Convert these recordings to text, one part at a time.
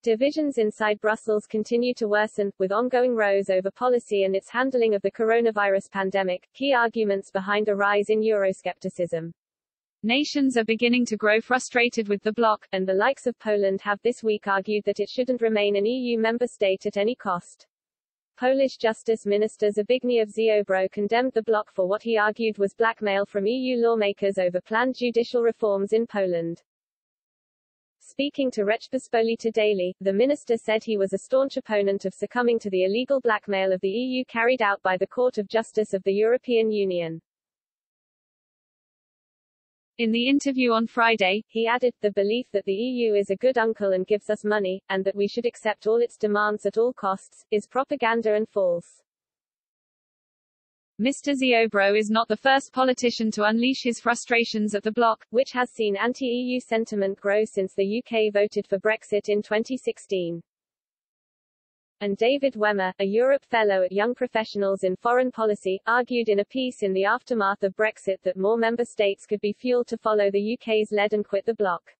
Divisions inside Brussels continue to worsen, with ongoing rows over policy and its handling of the coronavirus pandemic, key arguments behind a rise in Euroscepticism. Nations are beginning to grow frustrated with the bloc, and the likes of Poland have this week argued that it shouldn't remain an EU member state at any cost. Polish Justice Minister Zbigniew Ziobro condemned the bloc for what he argued was blackmail from EU lawmakers over planned judicial reforms in Poland. Speaking to Rzeczpospolita Daily, the minister said he was a staunch opponent of succumbing to the illegal blackmail of the EU carried out by the Court of Justice of the European Union. In the interview on Friday, he added, "The belief that the EU is a good uncle and gives us money, and that we should accept all its demands at all costs, is propaganda and false." Mr. Ziobro is not the first politician to unleash his frustrations at the bloc, which has seen anti-EU sentiment grow since the UK voted for Brexit in 2016. And David Wemmer, a Europe Fellow at Young Professionals in Foreign Policy, argued in a piece in the aftermath of Brexit that more member states could be fueled to follow the UK's lead and quit the bloc.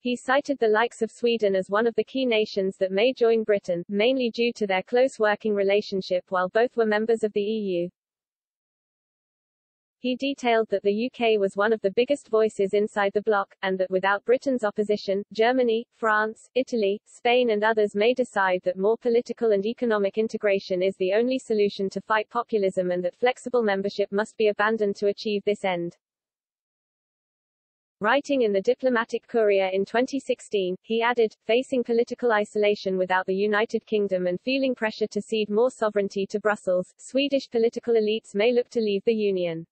He cited the likes of Sweden as one of the key nations that may join Britain, mainly due to their close working relationship while both were members of the EU. He detailed that the UK was one of the biggest voices inside the bloc, and that without Britain's opposition, Germany, France, Italy, Spain and others may decide that more political and economic integration is the only solution to fight populism and that flexible membership must be abandoned to achieve this end. Writing in the Diplomatic Courier in 2016, he added, "Facing political isolation without the United Kingdom and feeling pressure to cede more sovereignty to Brussels, Swedish political elites may look to leave the Union."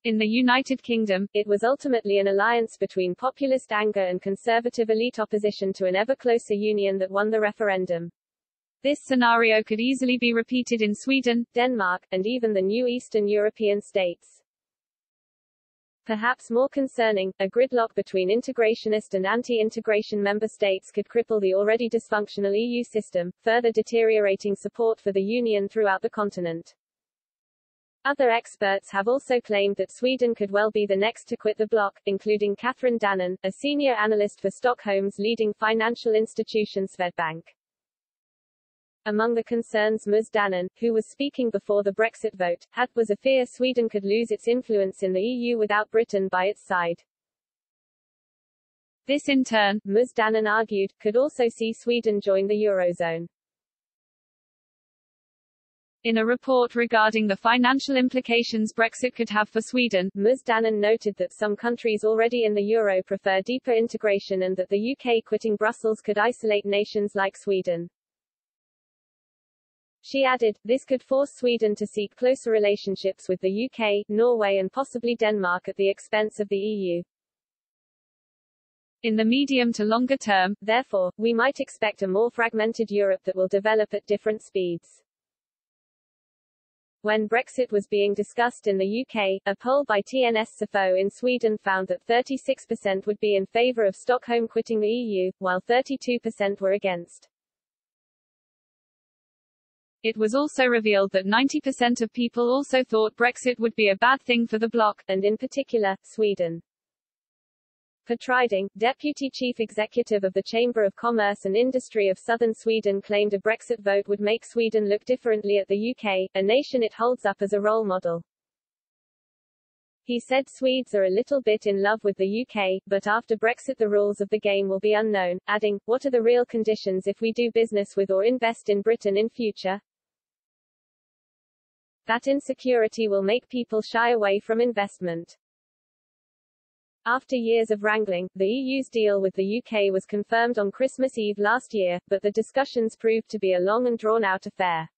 In the United Kingdom, it was ultimately an alliance between populist anger and conservative elite opposition to an ever-closer union that won the referendum. This scenario could easily be repeated in Sweden, Denmark, and even the new Eastern European states. Perhaps more concerning, a gridlock between integrationist and anti-integration member states could cripple the already dysfunctional EU system, further deteriorating support for the Union throughout the continent. Other experts have also claimed that Sweden could well be the next to quit the bloc, including Catherine Dannon, a senior analyst for Stockholm's leading financial institution Swedbank. Among the concerns Ms. Dannon, who was speaking before the Brexit vote, had, was a fear Sweden could lose its influence in the EU without Britain by its side. This in turn, Ms. Dannon argued, could also see Sweden join the Eurozone. In a report regarding the financial implications Brexit could have for Sweden, Ms. Dannon noted that some countries already in the euro prefer deeper integration and that the UK quitting Brussels could isolate nations like Sweden. She added, this could force Sweden to seek closer relationships with the UK, Norway and possibly Denmark at the expense of the EU. In the medium to longer term, therefore, we might expect a more fragmented Europe that will develop at different speeds. When Brexit was being discussed in the UK, a poll by TNS-SIFO in Sweden found that 36% would be in favour of Stockholm quitting the EU, while 32% were against. It was also revealed that 90% of people also thought Brexit would be a bad thing for the bloc, and in particular, Sweden. Per Triding, Deputy Chief Executive of the Chamber of Commerce and Industry of Southern Sweden, claimed a Brexit vote would make Sweden look differently at the UK, a nation it holds up as a role model. He said Swedes are a little bit in love with the UK, but after Brexit the rules of the game will be unknown, adding, what are the real conditions if we do business with or invest in Britain in future? That insecurity will make people shy away from investment. After years of wrangling, the EU's deal with the UK was confirmed on Christmas Eve last year, but the discussions proved to be a long and drawn-out affair.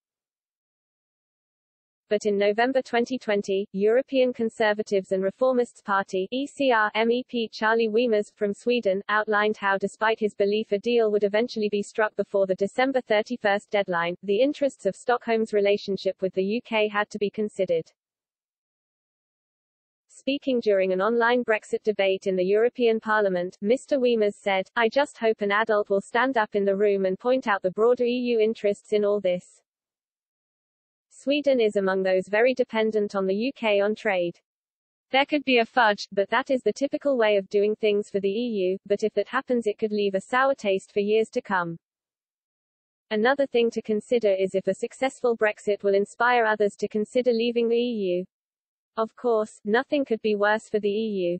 But in November 2020, European Conservatives and Reformists Party (ECR) MEP Charlie Weimers, from Sweden, outlined how despite his belief a deal would eventually be struck before the December 31 deadline, the interests of Stockholm's relationship with the UK had to be considered. Speaking during an online Brexit debate in the European Parliament, Mr. Weimers said, I just hope an adult will stand up in the room and point out the broader EU interests in all this. Sweden is among those very dependent on the UK on trade. There could be a fudge, but that is the typical way of doing things for the EU, but if that happens it could leave a sour taste for years to come. Another thing to consider is if a successful Brexit will inspire others to consider leaving the EU. Of course, nothing could be worse for the EU.